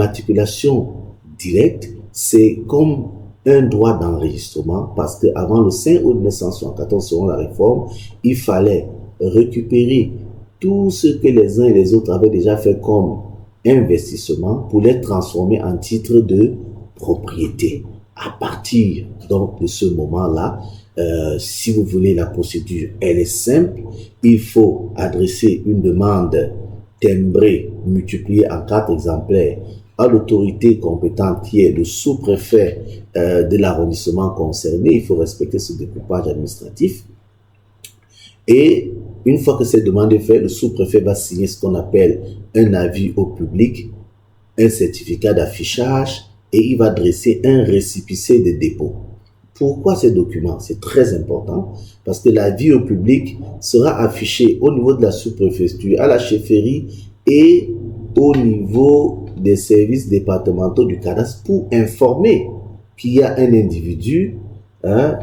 L'immatriculation directe, c'est comme un droit d'enregistrement parce qu'avant le 5 août 1974, selon la réforme, il fallait récupérer tout ce que les uns et les autres avaient déjà fait comme investissement pour les transformer en titre de propriété. À partir donc de ce moment-là, si vous voulez, la procédure, elle est simple. Il faut adresser une demande timbrée, multipliée en 4 exemplaires à l'autorité compétente qui est le sous-préfet de l'arrondissement concerné. Il faut respecter ce découpage administratif. Et une fois que cette demande est faite, le sous-préfet va signer ce qu'on appelle un avis au public, un certificat d'affichage et il va dresser un récépissé de dépôt. Pourquoi ces documents? C'est très important parce que l'avis au public sera affiché au niveau de la sous-préfecture, à la chefferie et au niveau des services départementaux du cadastre pour informer qu'il y a un individu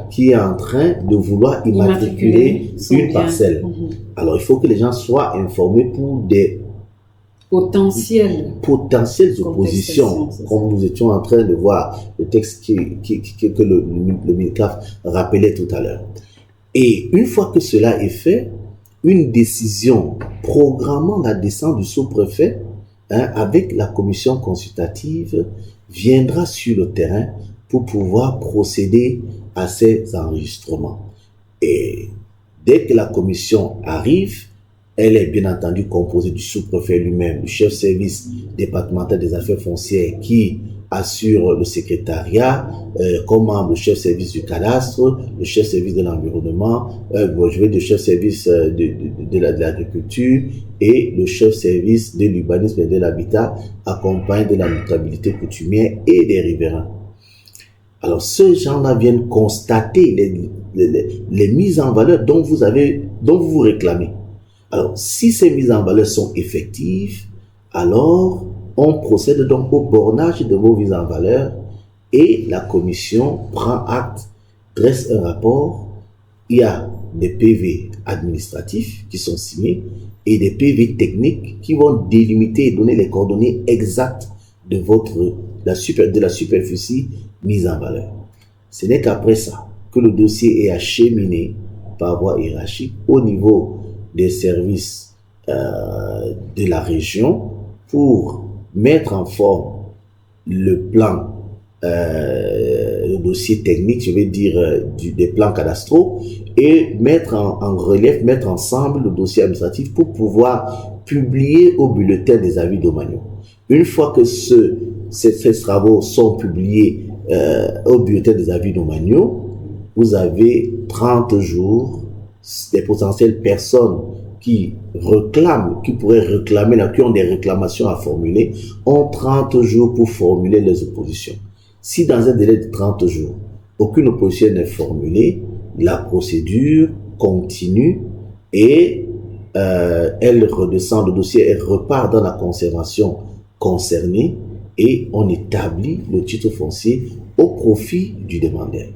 qui est en train de vouloir immatriculer une parcelle. Alors, il faut que les gens soient informés pour des potentielles oppositions, comme nous étions en train de voir le texte que le MINCAF rappelait tout à l'heure. Et une fois que cela est fait, une décision programmant la descente du sous-préfet avec la commission consultative viendra sur le terrain pour pouvoir procéder à ces enregistrements. Et dès que la commission arrive, elle est bien entendu composée du sous-préfet lui-même, du chef service départemental des affaires foncières qui assure le secrétariat, comme membre le chef service du cadastre, le chef service de l'environnement, le chef service de l'agriculture et le chef service de l'urbanisme et de l'habitat, accompagné de la notabilité coutumière et des riverains. Alors, ces gens-là viennent constater les mises en valeur dont vous vous réclamez. Alors, si ces mises en valeur sont effectives, alors on procède donc au bornage de vos mises en valeur et la commission prend acte, dresse un rapport. Il y a des PV administratifs qui sont signés et des PV techniques qui vont délimiter et donner les coordonnées exactes de la superficie mise en valeur. Ce n'est qu'après ça que le dossier est acheminé par voie hiérarchique au niveau des services de la région pour mettre en forme le plan, le dossier technique, je vais dire des plans cadastraux et mettre en relief, mettre ensemble le dossier administratif pour pouvoir publier au bulletin des avis domaniaux. Une fois que ces travaux sont publiés au bulletin des avis domaniaux, vous avez 30 jours, des potentielles personnes qui réclament, qui pourraient réclamer, qui ont des réclamations à formuler, ont 30 jours pour formuler les oppositions. Si dans un délai de 30 jours, aucune opposition n'est formulée, la procédure continue et elle redescend, le dossier elle repart dans la conservation concernée et on établit le titre foncier au profit du demandeur.